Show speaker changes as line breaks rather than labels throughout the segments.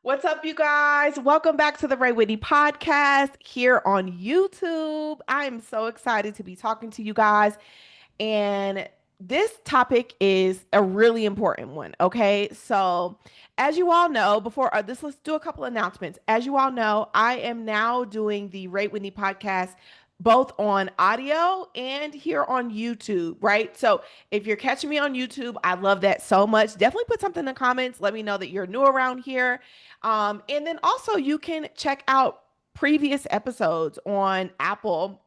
What's up, you guys? Welcome back to the Rhea Whitney Podcast here on YouTube. I'm so excited to be talking to you guys. And this topic is a really important one. Okay. So, as you all know, before this, let's do a couple announcements. As you all know, I am now doing the Rhea Whitney Podcast both on audio and here on YouTube, right? So if you're catching me on YouTube, I love that so much. Definitely put something in the comments. Let me know that you're new around here. And then also you can check out previous episodes on Apple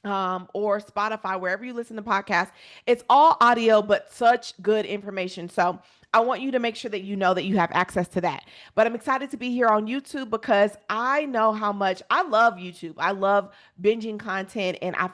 or Spotify, wherever you listen to podcasts. It's all audio, but such good information. So I want you to make sure that you know that you have access to that. But I'm excited to be here on YouTube because I know how much I love YouTube. I love binging content, and I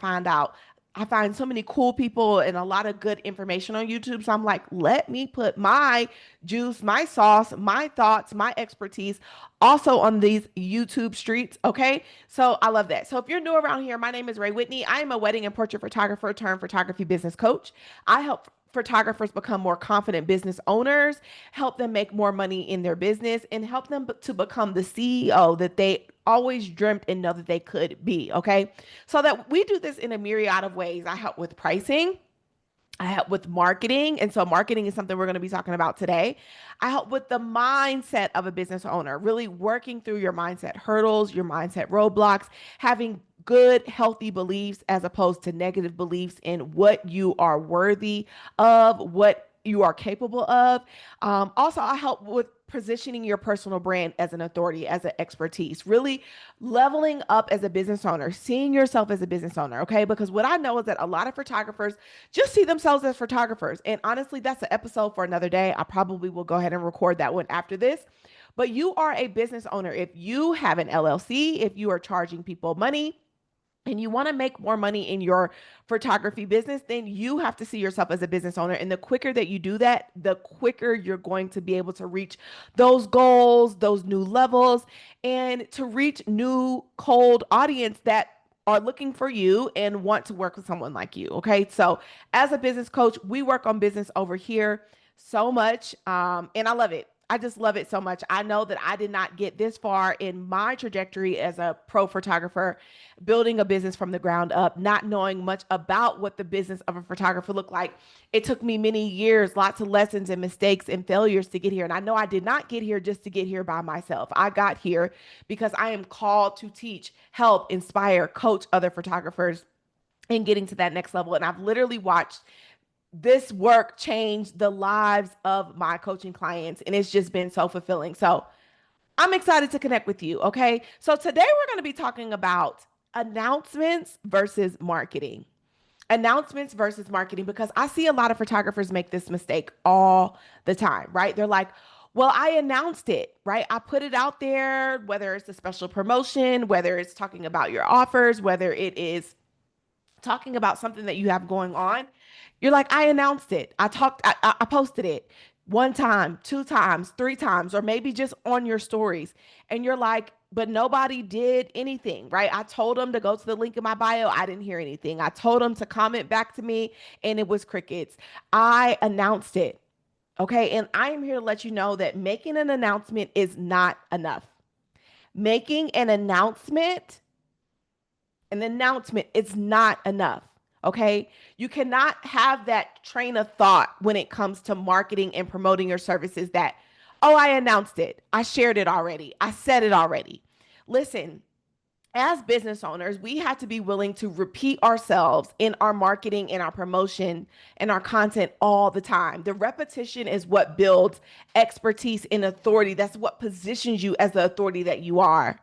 find so many cool people and a lot of good information on YouTube. So I'm like, let me put my juice, my sauce, my thoughts, my expertise also on these YouTube streets. Okay. So I love that. So if you're new around here, my name is Rhea Whitney. I am a wedding and portrait photographer turned photography business coach. I help photographers become more confident business owners, help them make more money in their business, and help them to become the CEO that they always dreamt and know that they could be. Okay. So that we do this in a myriad of ways. I help with pricing. I help with marketing. And so marketing is something we're going to be talking about today. I help with the mindset of a business owner, really working through your mindset hurdles, your mindset roadblocks, having good, healthy beliefs as opposed to negative beliefs in what you are worthy of, what you are capable of. Also, I help with positioning your personal brand as an authority, as an expertise, really leveling up as a business owner, seeing yourself as a business owner. Okay. Because what I know is that a lot of photographers just see themselves as photographers. And honestly, that's an episode for another day. I probably will go ahead and record that one after this. But you are a business owner. If you have an LLC, if you are charging people money, and you want to make more money in your photography business, then you have to see yourself as a business owner. And the quicker that you do that, the quicker you're going to be able to reach those goals, those new levels, and to reach new cold audience that are looking for you and want to work with someone like you. Okay. So as a business coach, we work on business over here so much. And I love it. I just love it so much. I know that I did not get this far in my trajectory as a pro photographer, building a business from the ground up, not knowing much about what the business of a photographer looked like. It took me many years, lots of lessons and mistakes and failures to get here. And I know I did not get here just to get here by myself. I got here because I am called to teach, help, inspire, coach other photographers in getting to that next level. And I've literally watched this work changed the lives of my coaching clients, and it's just been so fulfilling. So I'm excited to connect with you. Okay. So today we're going to be talking about announcements versus marketing. Announcements versus marketing, because I see a lot of photographers make this mistake all the time, right? They're like, well, I announced it, right? I put it out there, whether it's a special promotion, whether it's talking about your offers, whether it is talking about something that you have going on. You're like, I announced it. I posted it one time, two times, three times, or maybe just on your stories. And you're like, but nobody did anything, right? I told them to go to the link in my bio. I didn't hear anything. I told them to comment back to me, and it was crickets. I announced it. Okay. And I am here to let you know that making an announcement is not enough. Making an announcement is not enough. Okay. You cannot have that train of thought when it comes to marketing and promoting your services that, oh, I announced it. I shared it already. I said it already. Listen, as business owners, we have to be willing to repeat ourselves in our marketing and our promotion and our content all the time. The repetition is what builds expertise and authority. That's what positions you as the authority that you are.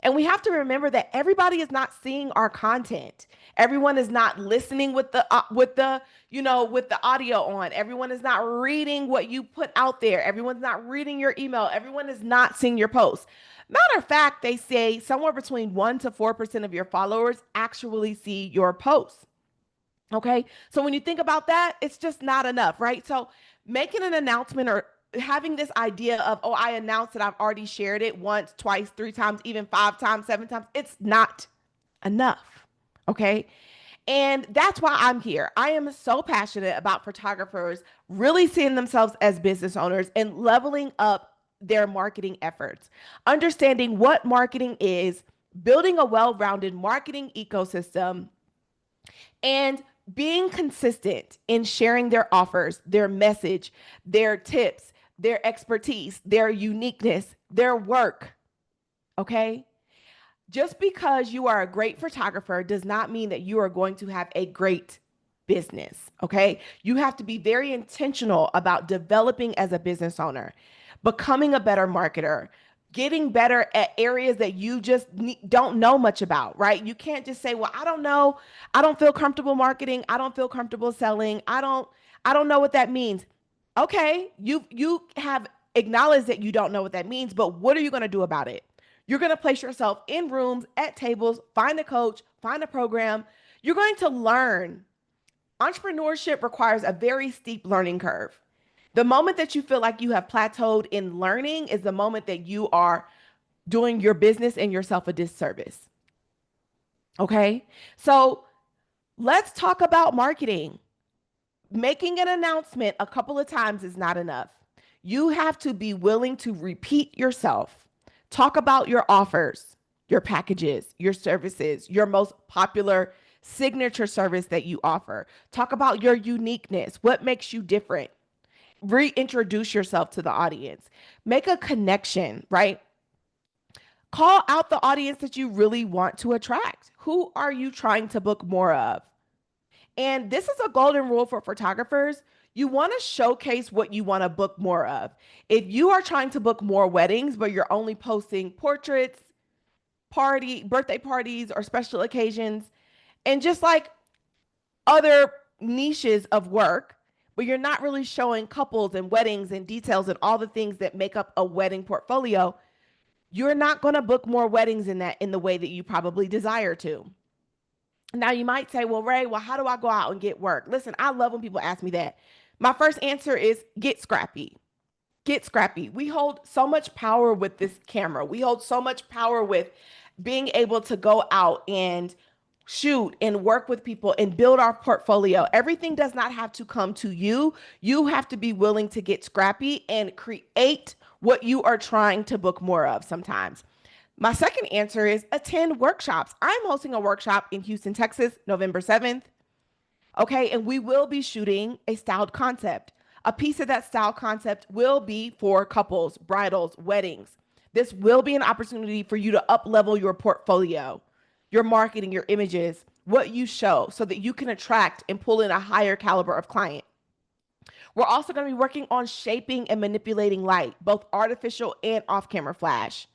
And we have to remember that everybody is not seeing our content. Everyone is not listening with the audio on. Everyone is not reading what you put out there. Everyone's not reading your email. Everyone is not seeing your posts. Matter of fact, they say somewhere between 1 to 4% of your followers actually see your posts. Okay? So when you think about that, it's just not enough, right? So making an announcement or having this idea of, oh, I announced that I've already shared it once, twice, three times, even five times, seven times, it's not enough. Okay. And that's why I'm here. I am so passionate about photographers really seeing themselves as business owners and leveling up their marketing efforts, understanding what marketing is, building a well-rounded marketing ecosystem, and being consistent in sharing their offers, their message, their tips, their expertise, their uniqueness, their work. Okay? Just because you are a great photographer does not mean that you are going to have a great business. Okay. You have to be very intentional about developing as a business owner, becoming a better marketer, getting better at areas that you just don't know much about, right? You can't just say, well, I don't know. I don't feel comfortable marketing. I don't feel comfortable selling. I don't know what that means. Okay. You have acknowledged that you don't know what that means, but what are you going to do about it? You're going to place yourself in rooms, at tables, find a coach, find a program. You're going to learn. Entrepreneurship requires a very steep learning curve. The moment that you feel like you have plateaued in learning is the moment that you are doing your business and yourself a disservice. Okay? So let's talk about marketing. Making an announcement a couple of times is not enough. You have to be willing to repeat yourself. Talk about your offers, your packages, your services, your most popular signature service that you offer. Talk about your uniqueness, what makes you different. Reintroduce yourself to the audience. Make a connection, right? Call out the audience that you really want to attract. Who are you trying to book more of? And this is a golden rule for photographers. You want to showcase what you want to book more of. If you are trying to book more weddings, but you're only posting portraits, birthday parties, or special occasions, and just like other niches of work, but you're not really showing couples and weddings and details and all the things that make up a wedding portfolio, you're not going to book more weddings in the way that you probably desire to. Now you might say, well, Ray, how do I go out and get work? Listen, I love when people ask me that. My first answer is get scrappy. Get scrappy. We hold so much power with this camera. We hold so much power with being able to go out and shoot and work with people and build our portfolio. Everything does not have to come to you. You have to be willing to get scrappy and create what you are trying to book more of sometimes. My second answer is attend workshops. I'm hosting a workshop in Houston, Texas, November 7th. Okay, and we will be shooting a styled concept. A piece of that style concept will be for couples, bridals, weddings. This will be an opportunity for you to up-level your portfolio, your marketing, your images, what you show, so that you can attract and pull in a higher caliber of client. We're also going to be working on shaping and manipulating light, both artificial and off-camera flash.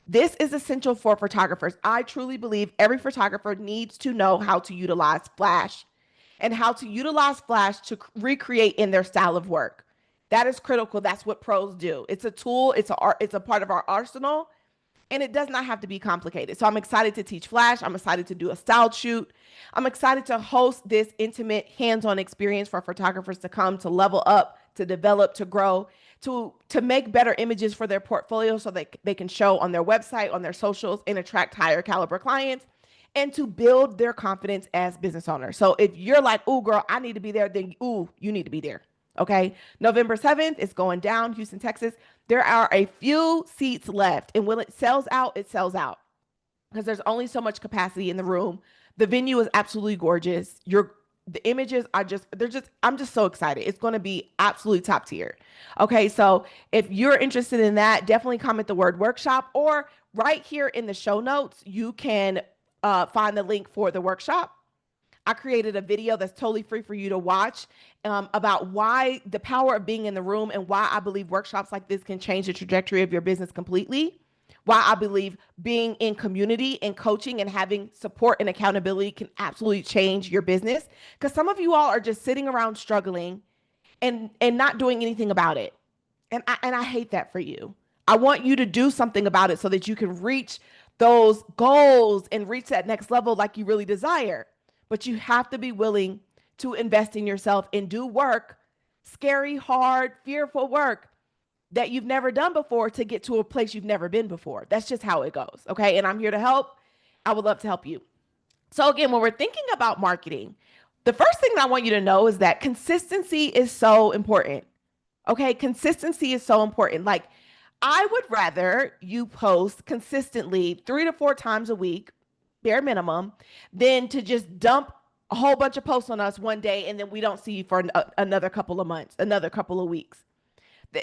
This is essential for photographers. I truly believe every photographer needs to know how to utilize flash and how to utilize flash to recreate in their style of work. That is critical. That's what pros do. It's a tool. It's a part of our arsenal, and it does not have to be complicated. So I'm excited to teach flash. I'm excited to do a styled shoot. I'm excited to host this intimate hands-on experience for photographers to come to level up, to develop, to grow, to make better images for their portfolio so that they can show on their website, on their socials, and attract higher caliber clients, and to build their confidence as business owners. So if you're like, oh girl, I need to be there, then you need to be there. Okay. November 7th, it's going down, Houston, Texas. There are a few seats left, and when it sells out, it sells out because there's only so much capacity in the room. The venue is absolutely gorgeous. The images are I'm just so excited. It's going to be absolutely top tier. Okay. So if you're interested in that, definitely comment the word workshop, or right here in the show notes, you can find the link for the workshop. I created a video that's totally free for you to watch about why the power of being in the room and why I believe workshops like this can change the trajectory of your business completely. Why I believe being in community and coaching and having support and accountability can absolutely change your business. Because some of you all are just sitting around struggling and not doing anything about it. And I hate that for you. I want you to do something about it so that you can reach those goals and reach that next level like you really desire. But you have to be willing to invest in yourself and do work, scary, hard, fearful work that you've never done before to get to a place you've never been before. That's just how it goes. Okay. And I'm here to help. I would love to help you. So again, when we're thinking about marketing, the first thing I want you to know is that consistency is so important. Okay. Consistency is so important. Like, I would rather you post consistently 3 to 4 times a week, bare minimum, than to just dump a whole bunch of posts on us one day and then we don't see you for another couple of months, another couple of weeks.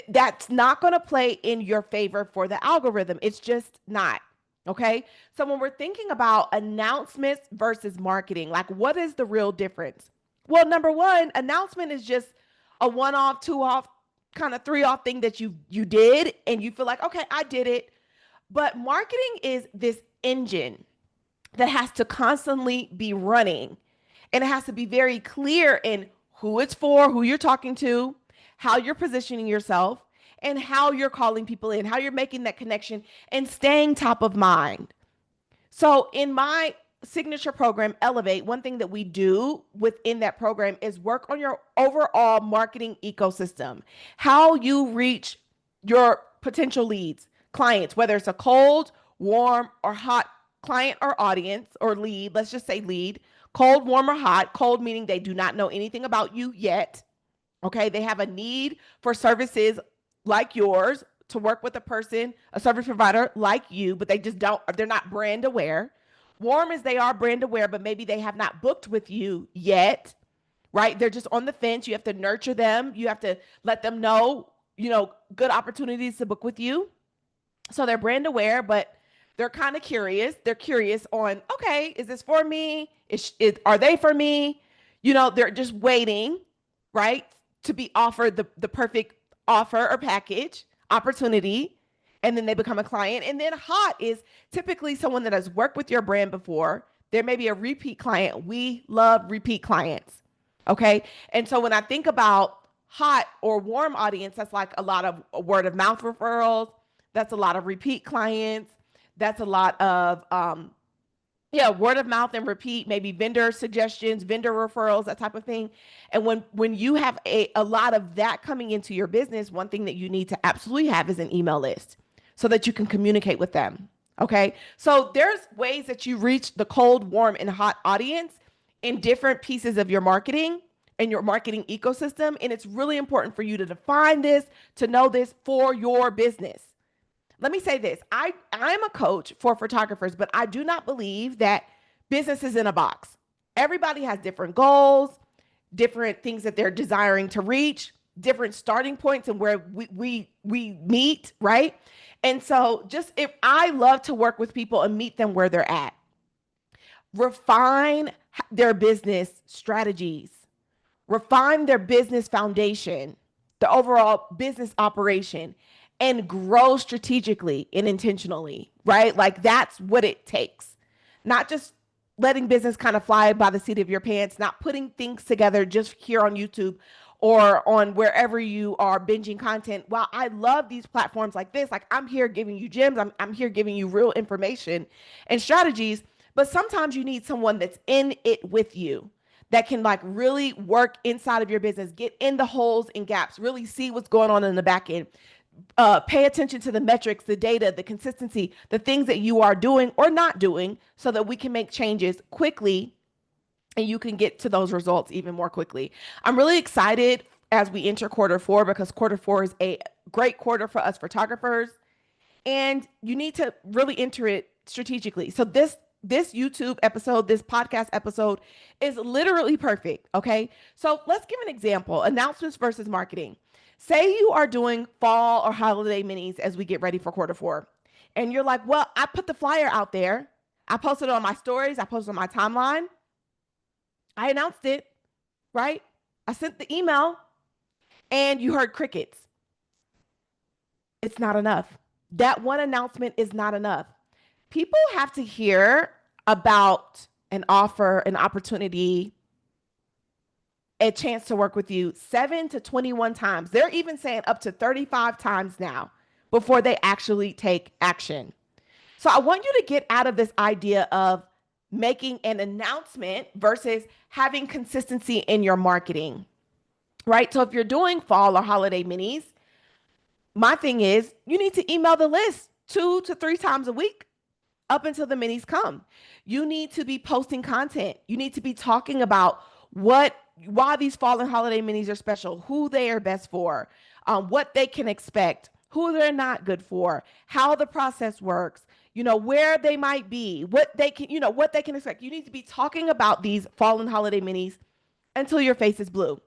That's not going to play in your favor for the algorithm. It's just not. Okay. So when we're thinking about announcements versus marketing, like what is the real difference? Well, number one, announcement is just a one off, two off, kind of three off thing that you did and you feel like, okay, I did it. But marketing is this engine that has to constantly be running, and it has to be very clear in who it's for, who you're talking to, how you're positioning yourself, and how you're calling people in, how you're making that connection and staying top of mind. So in my signature program, Elevate, one thing that we do within that program is work on your overall marketing ecosystem, how you reach your potential leads, clients, whether it's a cold, warm, or hot client or audience or lead. Let's just say lead, cold, warm, or hot. Cold meaning they do not know anything about you yet. Okay. They have a need for services like yours to work with a person, a service provider like you, but they're not brand aware. Warm is they are brand aware, but maybe they have not booked with you yet, right? They're just on the fence. You have to nurture them. You have to let them know, good opportunities to book with you. So they're brand aware, but they're kind of curious. They're curious on, okay, is this for me? Are they for me? They're just waiting, right, to be offered the perfect offer or package opportunity, and then they become a client. And then hot is typically someone that has worked with your brand before. There may be a repeat client. We love repeat clients. Okay. And so when I think about hot or warm audience, that's like a lot of word of mouth referrals. That's a lot of repeat clients. That's a lot of word of mouth and repeat, maybe vendor suggestions, vendor referrals, that type of thing. And when you have a lot of that coming into your business, one thing that you need to absolutely have is an email list so that you can communicate with them. Okay. So there's ways that you reach the cold, warm, and hot audience in different pieces of your marketing and your marketing ecosystem. And it's really important for you to define this, to know this for your business. Let me say this. I'm a coach for photographers, but I do not believe that business is in a box. Everybody has different goals, different things that they're desiring to reach, different starting points and where we meet, right? And so if I love to work with people and meet them where they're at, refine their business strategies, refine their business foundation, the overall business operation, and grow strategically and intentionally, right? Like that's what it takes. Not just letting business kind of fly by the seat of your pants, not putting things together just here on YouTube or on wherever you are binging content. While I love these platforms like this, like I'm here giving you gems, I'm here giving you real information and strategies, but sometimes you need someone that's in it with you, that can like really work inside of your business, get in the holes and gaps, really see what's going on in the back end. Pay attention to the metrics, the data, the consistency, the things that you are doing or not doing so that we can make changes quickly and you can get to those results even more quickly. I'm really excited as we enter quarter 4 because quarter 4 is a great quarter for us photographers and you need to really enter it strategically. So this YouTube episode, this podcast episode is literally perfect. Okay. So let's give an example, announcements versus marketing. Say you are doing fall or holiday minis as we get ready for quarter 4. And you're like, well, I put the flyer out there. I posted it on my stories. I posted on my timeline. I announced it, right? I sent the email and you heard crickets. It's not enough. That one announcement is not enough. People have to hear about an offer, an opportunity, a chance to work with you 7 to 21 times. They're even saying up to 35 times now before they actually take action. So I want you to get out of this idea of making an announcement versus having consistency in your marketing, right? So if you're doing fall or holiday minis, my thing is you need to email the list 2 to 3 times a week up until the minis come. You need to be posting content. You need to be talking about why these fall and holiday minis are special, who they are best for, what they can expect, who they're not good for, how the process works, where they might be, what they can, what they can expect. You need to be talking about these fall and holiday minis until your face is blue,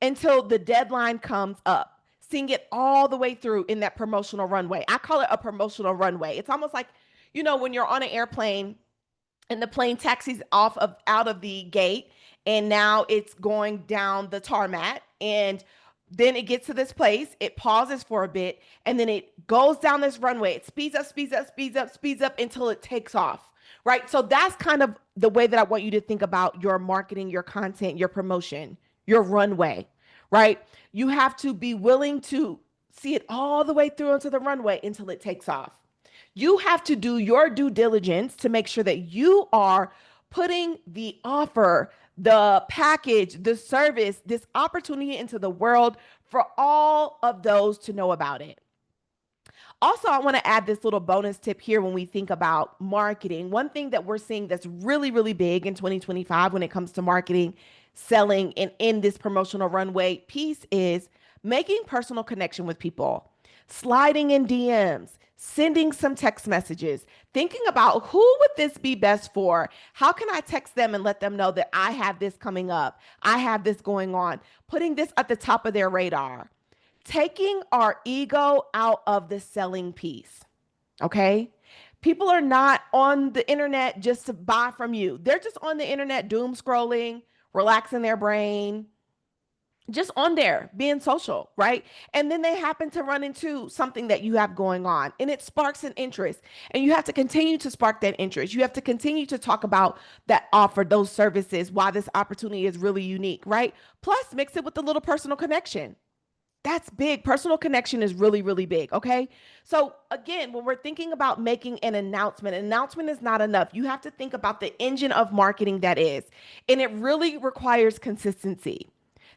until the deadline comes up. Seeing it all the way through in that promotional runway. I call it a promotional runway. It's almost like, when you're on an airplane and the plane taxis out of the gate, and now it's going down the tarmac, and then it gets to this place, it pauses for a bit, and then it goes down this runway. It speeds up, speeds up, speeds up, speeds up until it takes off, right? So that's kind of the way that I want you to think about your marketing, your content, your promotion, your runway, right? You have to be willing to see it all the way through into the runway until it takes off. You have to do your due diligence to make sure that you are putting the offer, the package, the service, this opportunity into the world for all of those to know about it. Also, I want to add this little bonus tip here when we think about marketing. One thing that we're seeing that's really, really big in 2025 when it comes to marketing, selling, and in this promotional runway piece is making personal connection with people, sliding in DMs, sending some text messages, thinking about who would this be best for? How can I text them and let them know that I have this coming up? I have this going on, putting this at the top of their radar, taking our ego out of the selling piece. Okay. People are not on the internet just to buy from you. They're just on the internet, doom scrolling, relaxing their brain, just on there being social, right? And then they happen to run into something that you have going on and it sparks an interest, and you have to continue to spark that interest. You have to continue to talk about that offer, those services, why this opportunity is really unique, right? Plus mix it with a little personal connection. That's big. Personal connection is really, really big. Okay. So again, when we're thinking about making an announcement is not enough. You have to think about the engine of marketing that is, and it really requires consistency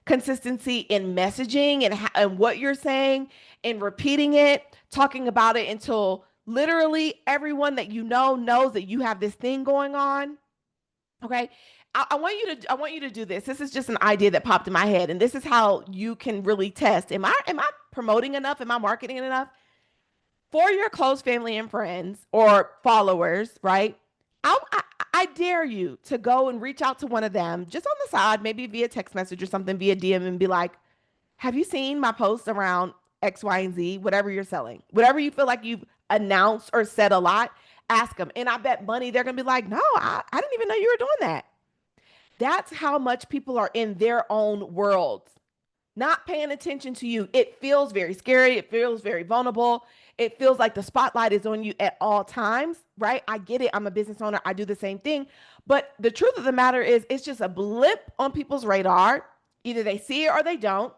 in messaging and what you're saying, and repeating it, talking about it until literally everyone that knows that you have this thing going on. Okay. I want you to do this. This is just an idea that popped in my head, and this is how you can really test. Am I promoting enough? Am I marketing enough for your close family and friends or followers? Right. I dare you to go and reach out to one of them just on the side, maybe via text message or something, via DM, and be like, have you seen my posts around X, Y, and Z, whatever you're selling, whatever you feel like you've announced or said a lot, ask them. And I bet money they're going to be like, no, I didn't even know you were doing that. That's how much people are in their own worlds, not paying attention to you. It feels very scary. It feels very vulnerable. It feels like the spotlight is on you at all times, right? I get it. I'm a business owner. I do the same thing. But the truth of the matter is it's just a blip on people's radar. Either they see it or they don't.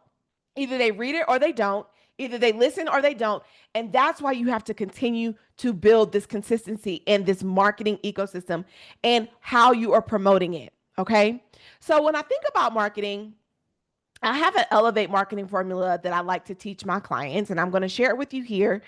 Either they read it or they don't. Either they listen or they don't. And that's why you have to continue to build this consistency in this marketing ecosystem and how you are promoting it. Okay. So when I think about marketing, I have an elevate marketing formula that I like to teach my clients, and I'm going to share it with you here.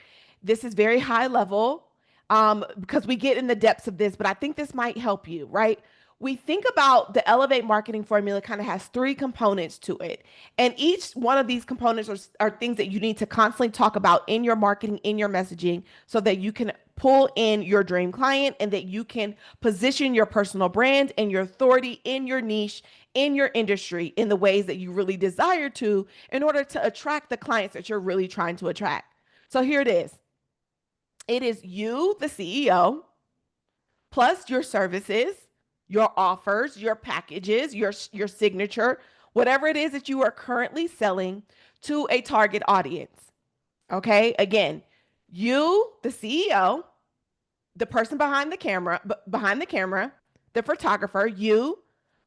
This is very high level because we get in the depths of this, but I think this might help you, right? We think about the elevate marketing formula kind of has 3 components to it. And each one of these components are things that you need to constantly talk about in your marketing, in your messaging, so that you can pull in your dream client and that you can position your personal brand and your authority in your niche, in your industry, in the ways that you really desire to, in order to attract the clients that you're really trying to attract. So here it is. It is you, the CEO, plus your services, your offers, your packages, your signature, whatever it is that you are currently selling to a target audience. Okay. Again, you, the CEO, the person behind the camera, the photographer, you,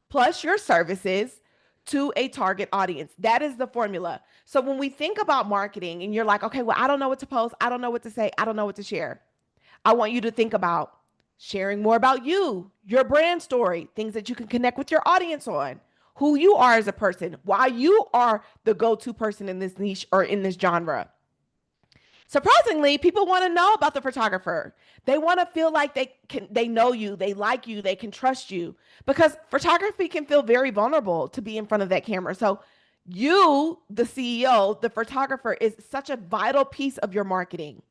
plus your services to a target audience. That is the formula. So when we think about marketing and you're like, okay, well, I don't know what to post. I don't know what to say. I don't know what to share. I want you to think about sharing more about you, your brand story, things that you can connect with your audience on, who you are as a person, why you are the go-to person in this niche or in this genre. Surprisingly, people want to know about the photographer. They want to feel like they know you, they like you, they can trust you, because photography can feel very vulnerable to be in front of that camera. So You, the CEO, the photographer, is such a vital piece of your marketing,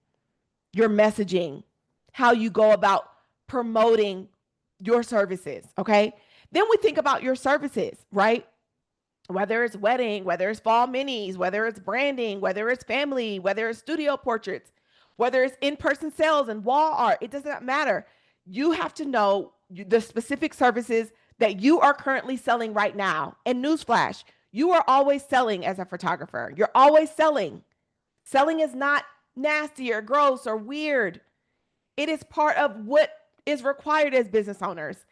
your messaging, how you go about promoting your services. Okay. Then we think about your services, right? Whether it's wedding, whether it's fall minis, whether it's branding, whether it's family, whether it's studio portraits, whether it's in-person sales and wall art, it does not matter. You have to know the specific services that you are currently selling right now. And newsflash, you are always selling as a photographer. You're always selling. Selling is not nasty or gross or weird. It is part of what is required as business owners.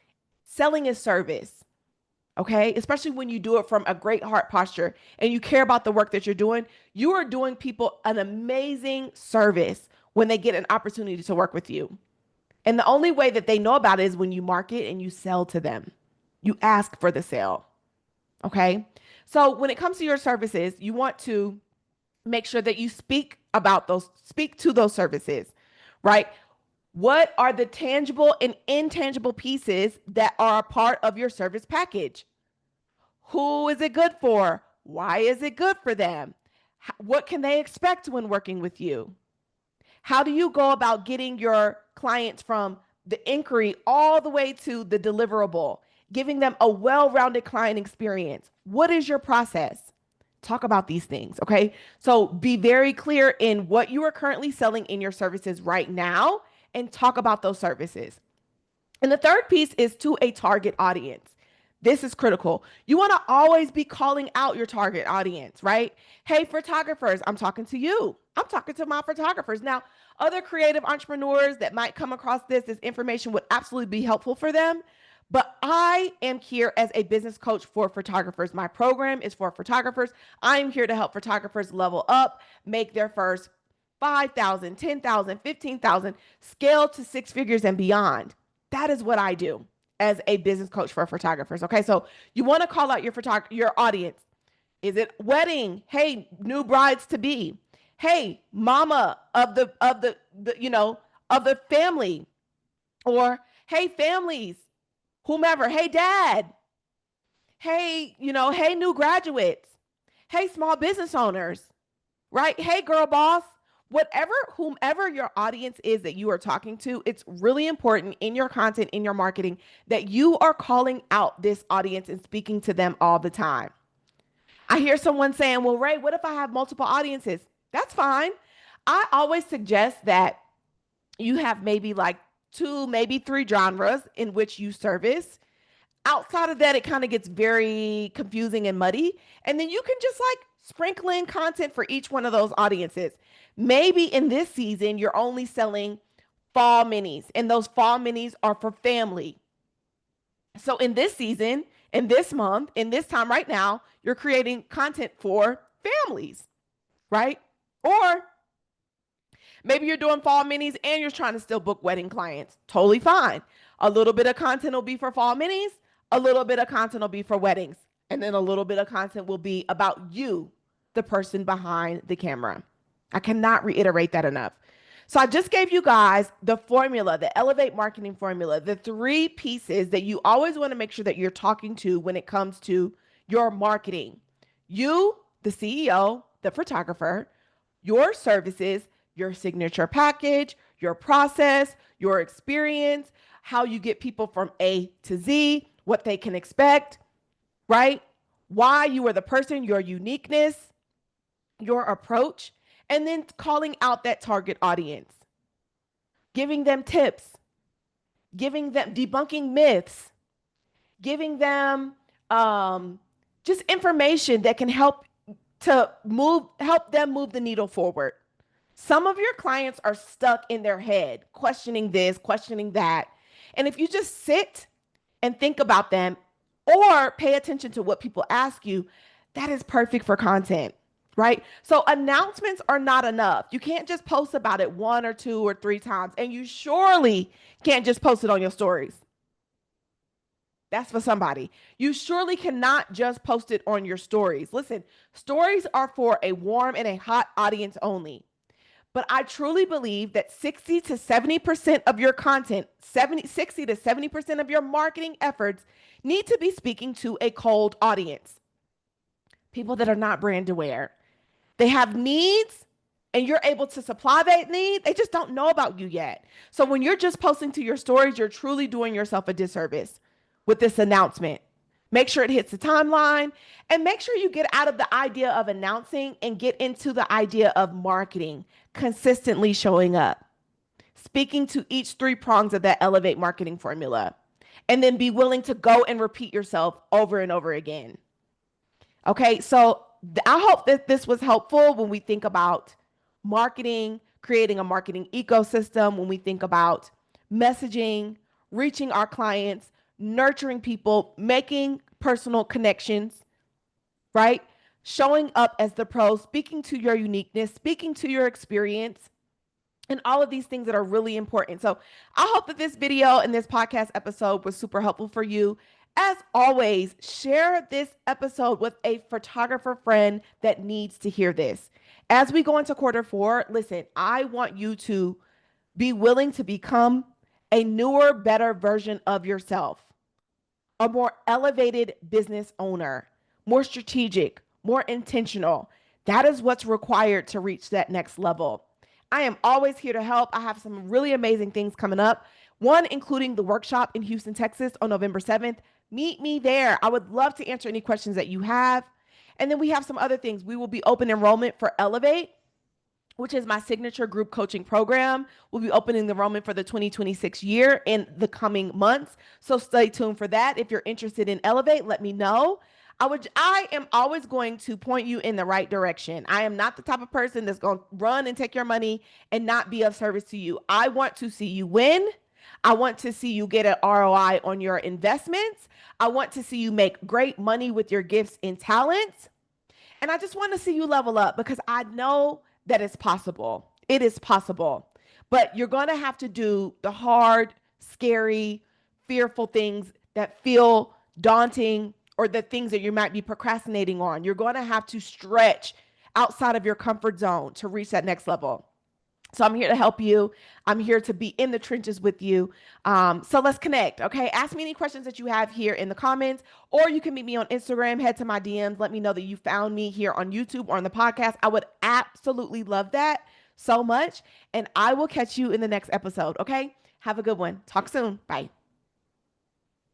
Selling is service. Okay. Especially when you do it from a great heart posture and you care about the work that you're doing, you are doing people an amazing service when they get an opportunity to work with you. And the only way that they know about it is when you market and you sell to them. You ask for the sale. Okay. So when it comes to your services, you want to make sure that you speak to those services, right? What are the tangible and intangible pieces that are a part of your service package? Who is it good for? Why is it good for them? What can they expect when working with you? How do you go about getting your clients from the inquiry all the way to the deliverable, giving them a well-rounded client experience? What is your process? Talk about these things, okay? So be very clear in what you are currently selling in your services right now and talk about those services. And the third piece is to a target audience. This is critical. You want to always be calling out your target audience, right? Hey, photographers, I'm talking to you. I'm talking to my photographers. Now, other creative entrepreneurs that might come across this information would absolutely be helpful for them. But I am here as a business coach for photographers. My program is for photographers. I'm here to help photographers level up, make their first 5,000, 10,000, 15,000, scale to six figures and beyond. That is what I do as a business coach for photographers. Okay. So you want to call out your audience. Is it wedding? Hey, new brides to be. Hey, mama of the family, or hey, families, whomever. Hey, dad. Hey, hey, new graduates. Hey, small business owners, right? Hey, girl boss. Whomever your audience is that you are talking to, it's really important in your content, in your marketing, that you are calling out this audience and speaking to them all the time. I hear someone saying, well, Ray, what if I have multiple audiences? That's fine. I always suggest that you have maybe like 2, maybe 3 genres in which you service. Outside of that, it kind of gets very confusing and muddy. And then you can just like sprinkle in content for each one of those audiences. Maybe in this season, you're only selling fall minis, and those fall minis are for family. So in this season, in this month, in this time right now, you're creating content for families, right? Or maybe you're doing fall minis and you're trying to still book wedding clients. Totally fine. A little bit of content will be for fall minis. A little bit of content will be for weddings. And then a little bit of content will be about you, the person behind the camera. I cannot reiterate that enough. So I just gave you guys the formula, the Elevate marketing formula, the 3 pieces that you always want to make sure that you're talking to when it comes to your marketing. You, the CEO, the photographer, your services, your signature package, your process, your experience, how you get people from A to Z, what they can expect, right? Why you are the person, your uniqueness, your approach, and then calling out that target audience, giving them tips, giving them debunking myths, giving them just information that can help them move the needle forward. Some of your clients are stuck in their head, questioning this, questioning that. And if you just sit and think about them or pay attention to what people ask you, that is perfect for content, right? So announcements are not enough. You can't just post about it 1 or 2 or 3 times, and you surely can't just post it on your stories. That's for somebody. You surely cannot just post it on your stories. Listen, stories are for a warm and a hot audience only. But I truly believe that 60 to 70% of your content, 60 to 70% of your marketing efforts need to be speaking to a cold audience. People that are not brand aware. They have needs and you're able to supply that need. They just don't know about you yet. So when you're just posting to your stories, you're truly doing yourself a disservice with this announcement. Make sure it hits the timeline and make sure you get out of the idea of announcing and get into the idea of marketing, consistently showing up, speaking to each three prongs of that elevate marketing formula, and then be willing to go and repeat yourself over and over again. Okay, so I hope that this was helpful when we think about marketing, creating a marketing ecosystem, when we think about messaging, reaching our clients, nurturing people, making personal connections, right? Showing up as the pro, speaking to your uniqueness, speaking to your experience, and all of these things that are really important. So I hope that this video and this podcast episode was super helpful for you. As always, share this episode with a photographer friend that needs to hear this. As we go into quarter 4, listen, I want you to be willing to become a newer, better version of yourself, a more elevated business owner, more strategic, more intentional. That is what's required to reach that next level. I am always here to help. I have some really amazing things coming up. One, including the workshop in Houston, Texas on November 7th. Meet me there. I would love to answer any questions that you have. And then we have some other things. We will be open enrollment for Elevate, which is my signature group coaching program. We'll be opening the enrollment for the 2026 year in the coming months. So stay tuned for that. If you're interested in Elevate, let me know. I am always going to point you in the right direction. I am not the type of person that's going to run and take your money and not be of service to you. I want to see you win. I want to see you get an ROI on your investments. I want to see you make great money with your gifts and talents. And I just want to see you level up because I know that it's possible. It is possible. But you're going to have to do the hard, scary, fearful things that feel daunting, or the things that you might be procrastinating on. You're going to have to stretch outside of your comfort zone to reach that next level. So I'm here to help you. I'm here to be in the trenches with you. So let's connect, okay? Ask me any questions that you have here in the comments, or you can meet me on Instagram, head to my DMs. Let me know that you found me here on YouTube or on the podcast. I would absolutely love that so much. And I will catch you in the next episode, okay? Have a good one. Talk soon. Bye.